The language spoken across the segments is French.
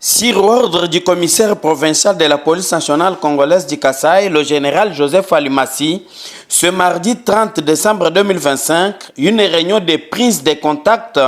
Sur ordre du commissaire provincial de la police nationale congolaise du Kasaï, le général Joseph Alimassi, ce mardi 30 décembre 2025, une réunion de prise de contact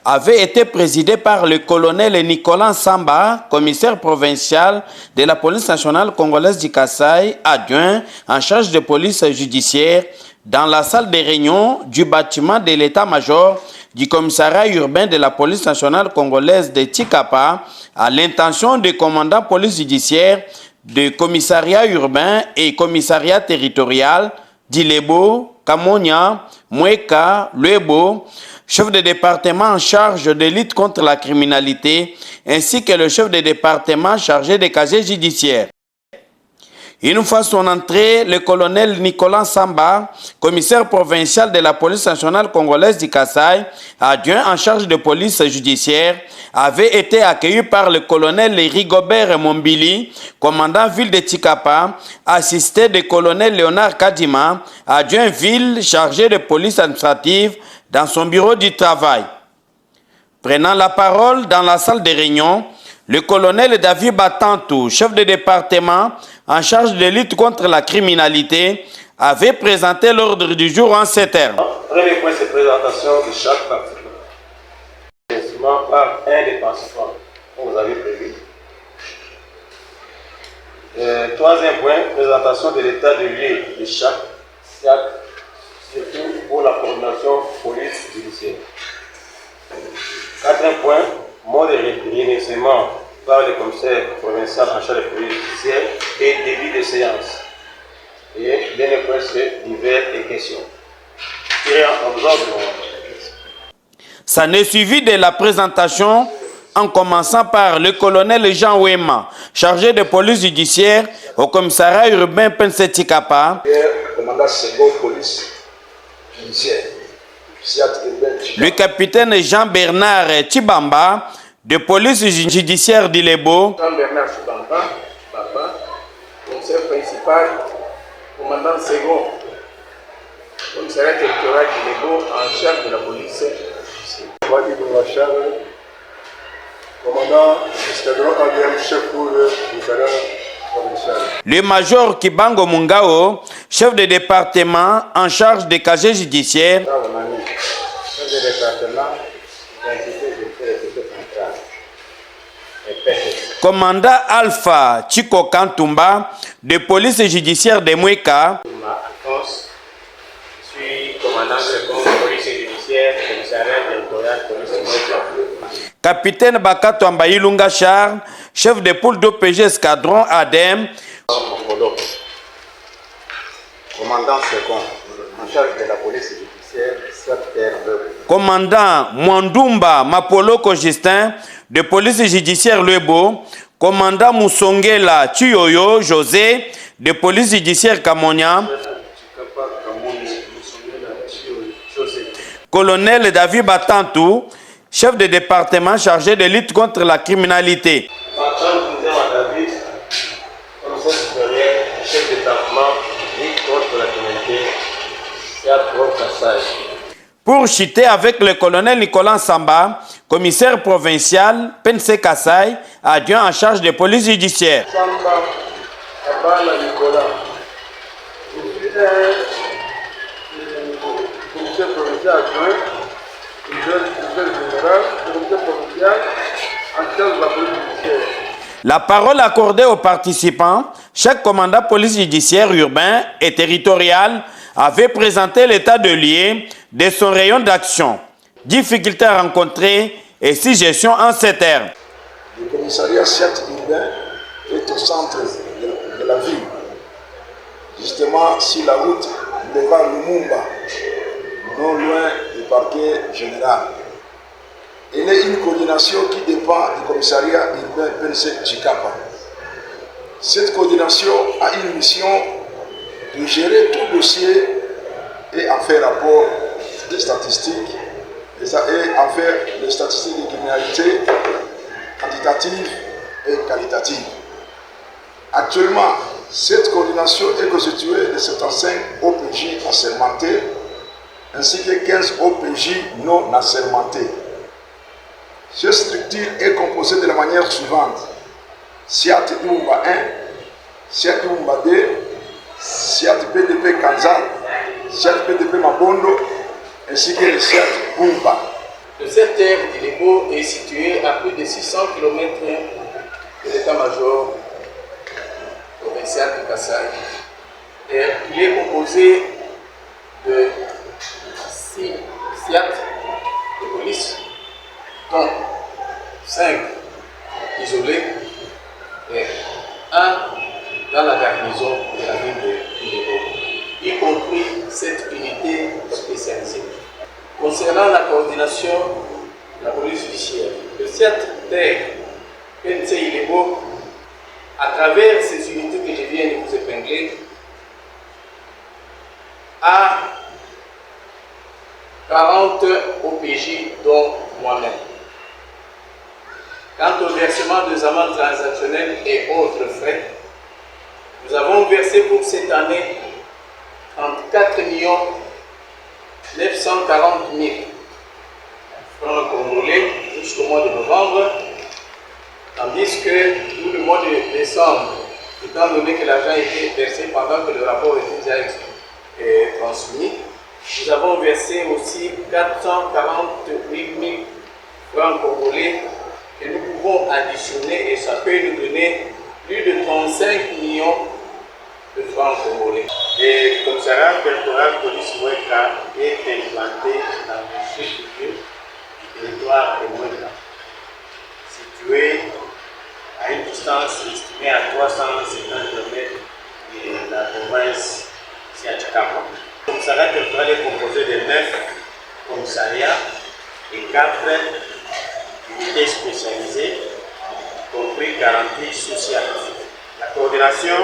avait été présidée par le colonel Nicolas Samba, commissaire provincial de la police nationale congolaise du Kasaï, adjoint en charge de police judiciaire, dans la salle de réunion du bâtiment de l'état-major du commissariat urbain de la police nationale congolaise de Tikapa, à l'intention des commandants police judiciaire de commissariat urbain et commissariat territorial d'Ilebo, Kamonia, Mweka, Luebo, chef de département en charge de lutte contre la criminalité, ainsi que le chef de département chargé des casiers judiciaires. Une fois son entrée, le colonel Nicolas Samba, commissaire provincial de la police nationale congolaise du Kasaï, adjoint en charge de police judiciaire, avait été accueilli par le colonel Rigobert Mombili, commandant ville de Tikapa, assisté du colonel Léonard Kadima, adjoint ville chargé de police administrative dans son bureau du travail. Prenant la parole dans la salle de réunion, le colonel David Batantou, chef de département en charge de lutte contre la criminalité, avait présenté l'ordre du jour en ces termes. Premier point, c'est présentation de chaque participant. Par un des participants, comme vous avez prévu. Troisième point, présentation de l'état de lieu de chaque surtout pour la coordination police judiciaire. Quatrième point, mot de remerciement par le commissaire provincial en charge de police judiciaire et début de séance. Et dernier point, c'est divers et questions. Ça n'est suivi de la présentation en commençant par le colonel Jean Ouema, chargé de police judiciaire au commissariat urbain Pense Tikapa. Le capitaine Jean-Bernard Tibamba, de police judiciaire d'Ilebo. Jean-Bernard Tibamba, commissaire principal, commandant second, commissariat territorial d'Ilebo, en charge de la police. Commandant escadron ADM, chef pour le commissariat provincial. Le major Kibango Mungao, chef de département en charge des casiers judiciaires. Chef de département, Commandant Alpha Chiko Kantumba, de police judiciaire de Mweka. Je suis commandant second police judiciaire, commissariat territorial police Mweka. Capitaine Bakato Ambailunga Charles, chef de pôle d'OPG escadron ADEM. Commandant second en charge de la police judiciaire, secteur 2. Commandant Mwandumba Mapoloko Justin, de police judiciaire Luebo. Commandant Moussongela Tuyoyo José, de police judiciaire Kamonia. Colonel David Batantou, chef de département chargé de lutte contre la criminalité. Chef de département, lutte contre la criminalité, Pour chiter avec le colonel Nicolas Samba, commissaire provincial Pense Kasaï, adjoint en charge de police judiciaire. Samba Abala Nicolas, je suis commissaire provincial adjoint, commissaire général, commissaire provincial en charge de la police judiciaire. La parole accordée aux participants, chaque commandant police judiciaire urbain et territorial avait présenté l'état de lieu de son rayon d'action, difficultés rencontrées et suggestions en ces termes. Le commissariat certes urbain est au centre de la ville, justement sur la route boulevard Lumumba, non loin du parquet général. Elle est une coordination qui dépend du commissariat urbain Pense Tikapa. Cette coordination a une mission de gérer tout dossier et en faire rapport des statistiques et en faire des statistiques de criminalité quantitatives et qualitatives. Actuellement, cette coordination est constituée de 75 OPJ assermentés ainsi que 15 OPJ non assermentés. Cette structure est composée de la manière suivante. SIAT Lumba 1, SIAT Lumba 2, SIAT PDP Kanzal, SIAT PDP Mabondo, ainsi que le SIAT Lumba. Le secteur d'Ilebo est situé à plus de 600 km de l'état-major provincial du Kasaï. Et il est composé de 6 SIAT de police, dont 5 isolés et 1 dans la garnison de la ville de Ilebo, y compris cette unité spécialisée. Concernant la coordination de la police judiciaire, le SIAT Terre PNC Ilebo, à travers ces unités que je viens de vous épingler, a 40 OPJ, dont moi-même. Quant au versement des amendes transactionnelles et autres frais, nous avons versé pour cette année 34 940 000 francs congolais jusqu'au mois de novembre, tandis que pour le mois de décembre, étant donné que l'argent était versé pendant que le rapport était déjà transmis, nous avons versé aussi 448 000 francs congolais que nous pouvons additionner et ça peut nous donner plus de 35 millions de francs congolais. Le commissariat territorial police Moueka est implanté dans le chef-lieu du territoire de Moueka, situé à une distance estimée à 350 km de la province Siachakapa. Le commissariat territorial est composé de 9 commissariats et 4 unités spécialisées, compris 48 sociales. La coordination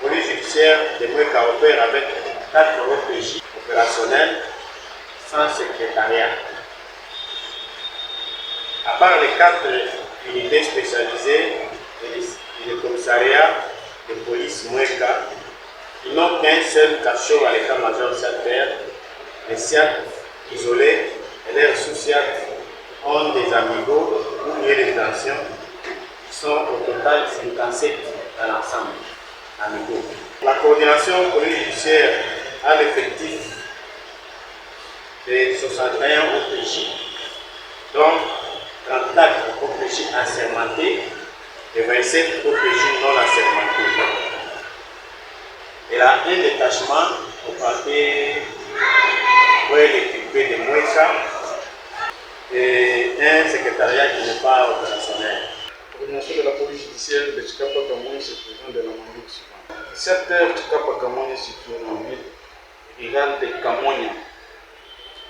police judiciaire de Moueka opère avec 4 OPJ opérationnels sans secrétariat. À part les 4 unités spécialisées et le commissariat de police Moueka, ils n'ont qu'un seul cachot à l'état-major SIAT. Les SIAT isolés et leurs sous-SIAT ont des amigos ou lieux de détention qui sont au total 57 dans l'ensemble. Amigos. La coordination police judiciaire a l'effectif de 61 OPJ, dont 34 OPJ assermentés et 27 OPJ non assermentés. Elle a un détachement au parquet pour l'équipé de Moueka et un secrétariat qui n'est pas opérationnel. La coordination de la police judiciaire de Chikapa Kamoni se présente de la manière suivante. Cette terre Chikapa Kamoni est située dans la ville rurale de Kamonia,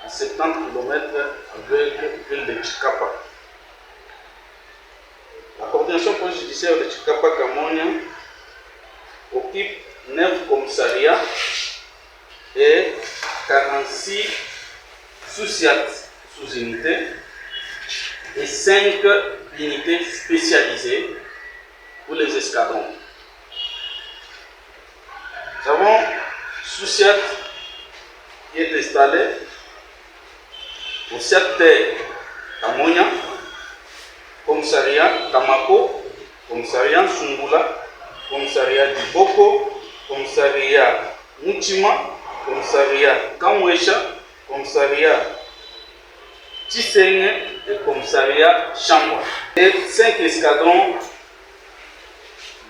à 70 km avec la ville de Chikapa. La coordination police judiciaire de Chikapa Kamonia occupe 9 commissariats et 46 sous-SIAT, sous-unités, et 5 unités spécialisées pour les escadrons. Nous avons sous-SIAT qui est installé au SIAT Kamonia, commissariat Kamako, commissariat Sungula, commissariat Diboko, commissariat Muchima, commissariat Kamwesha, commissariat Tshisenge et commissariat Chambwa. Et 5 escadrons,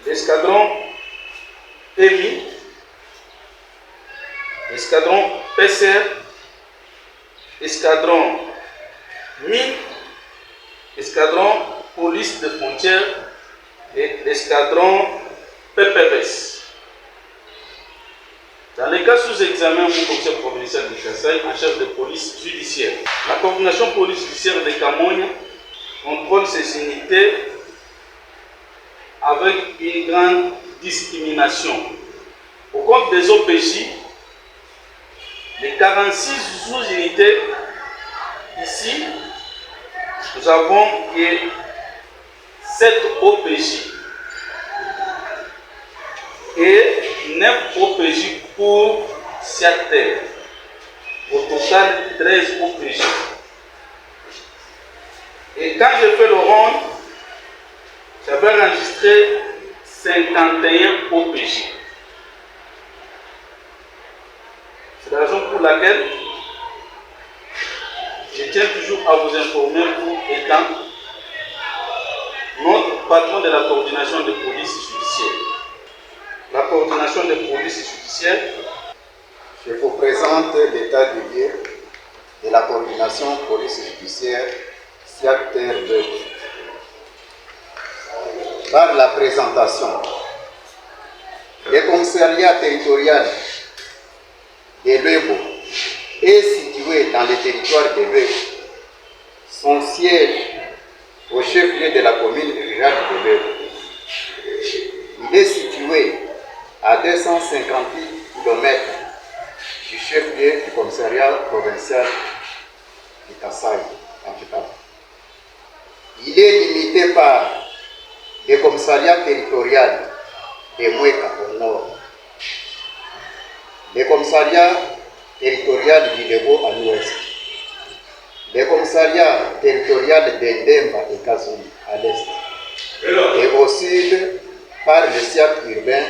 l'escadron EMI, escadron PCR, escadron MI, escadron police de frontières et l'escadron PPVS. Dans les cas sous examen au commissaire provincial du Kasaï en charge de police judiciaire, la coordination police judiciaire de Kamonia contrôle ces unités avec une grande discrimination. Au compte des OPJ, les 46 sous-unités ici, nous avons 7 OPJ et 9 OPJ pour SIAT. Au total, 13 OPJ. Et quand j'ai fait le rond, j'avais enregistré 51 OPJ. C'est la raison pour laquelle je tiens toujours à vous informer pour étant notre patron de la coordination de police judiciaire. La coordination de police judiciaire, je vous présente l'état du lieu de la coordination police judiciaire SIAC-TER 2. Par la présentation, le commissariat territorial de Lwebo est situé dans le territoire de Lwebo. Son siège au chef-lieu de la commune rurale de Lwebo. Il est situé à 258 km du chef-lieu du commissariat provincial de Kasaï. Il est limité par le commissariat territorial de Mweka au nord, le commissariat territorial du Lwebo à l'ouest, le commissariat territorial d'Endemba et Kazuni à l'est, et au sud par le SIAC urbain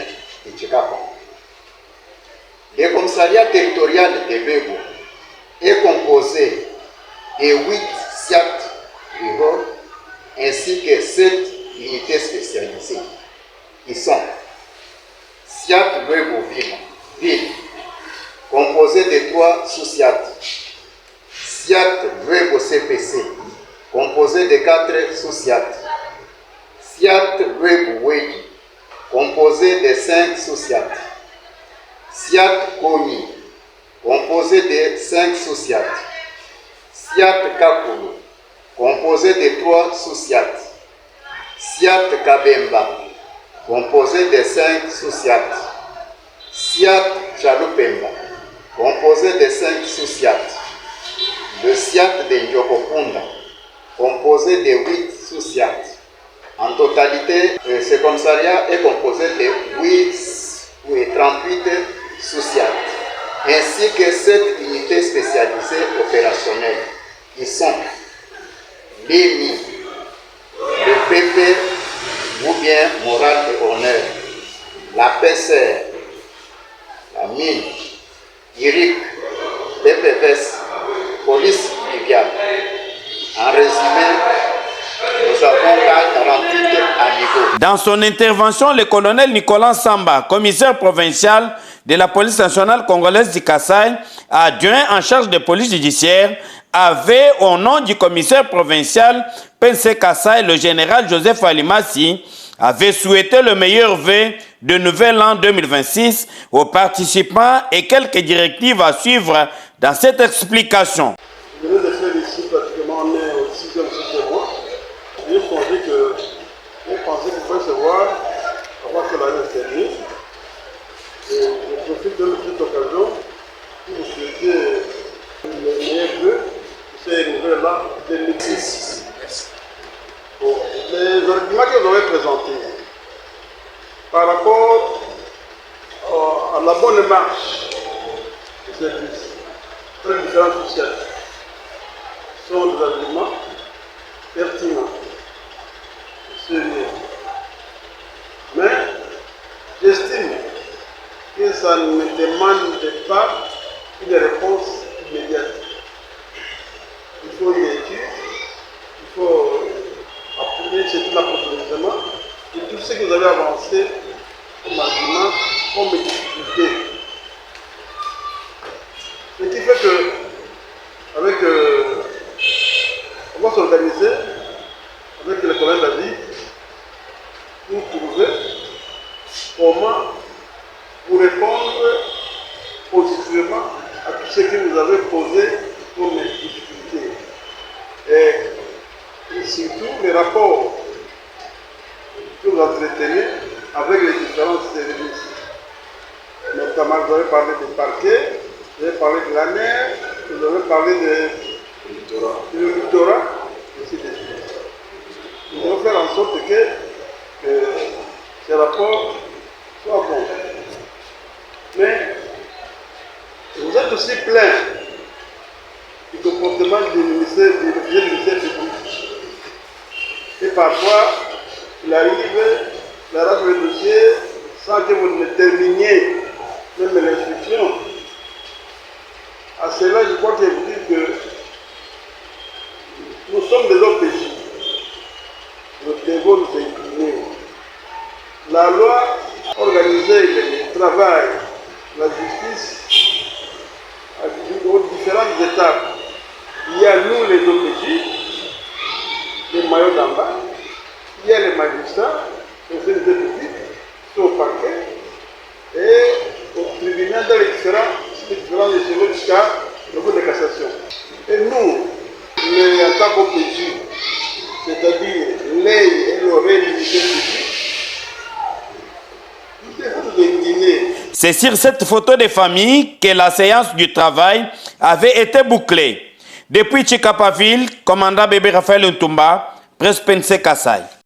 de Tchekapa. Le commissariat territorial de Lwebo est composé de 8 SIAC ruraux ainsi que 7 unités spécialisées qui sont SIAC Lwebo ville, composé de 3 sous-SIAC, SIAC Lwebo CPC, composé de 4 sous-SIAC, SIAC Lwebo Wedi, composé de 5 sous-SIAC, SIAC Koni, composé de 5 sous-SIAC, SIAC Kakulu, composé de 3 sous-SIAC, SIAC Kabemba, composé de 5 sous-SIAC, SIAC Chalupemba, composé de 5 sous-SIAC, le SIAC de Njokopunda, composé de 8 sous-SIAC. En totalité, ce commissariat est composé de 38 sous-SIAC, ainsi que 7 unités spécialisées opérationnelles qui sont l'EMI, le PP ou bien Morale et Honneur, la PCR, la mine, IRIC, PPVS, police fluviale. En résumé, nous avons 48 amigos. Dans son intervention, le colonel Nicolas Samba, commissaire provincial de la police nationale congolaise du Kasaï, adjoint en charge de police judiciaire, avait, au nom du commissaire provincial PNC Kasaï, le général Joseph Alimassi, avait souhaité le meilleur vœu de nouvel an 2026 aux participants et quelques directives à suivre dans cette explication. Je venais de faire ici pratiquement, on est au 6e mois. J'ai pensé qu'il fallait se voir avant que l'année se termine. Et je profite de cette occasion pour vous souhaiter le meilleur vœu de ces nouvelles-là 2026. Bon, les arguments que vous avez présentés par rapport à la bonne marche de cette liste, très différentes sociétés, sont des arguments pertinents, sérieux. Mais j'estime que ça ne demande pas une réponse immédiate. Il faut une étude, il faut appuyer surtout l'approfondissement et tout ce que vous avez avancé comme argument, comme difficulté. Ce qui fait que, on va s'organiser avec le collège David pour trouver comment vous répondre positivement à tout ce que vous avez posé comme difficulté. Et surtout les rapports que vous entretenez avec les différents services. Notamment, vous avez parlé du parquet, vous avez parlé de la mer, vous avez parlé du littoral, et ainsi de suite. Nous devons faire en sorte que ces rapports soient bons. Mais vous êtes aussi plein du comportement du ministère public. parfois, il arrive, la rate le dossier sans que vous ne terminiez même l'instruction. À cela, je crois que vous dites que nous sommes des OPJ. Nous devons nous incliner. La loi organisait le travail, la justice aux différentes étapes. Il y a nous les OPJ, les maillots d'en bas, il y a les magistrats, les autorités publiques, au parquet et au tribunal dans les différents échelons jusqu'à le cours de cassation. Et nous, en tant qu'OPJ, c'est-à-dire l'œil et l'oreille du ministère public, nous devons nous incliner. C'est sur cette photo de famille que la séance du travail avait été bouclée. Depuis Tchikapaville, commandant Bébé Raphaël Ntumba, Presse PNC Kasaï.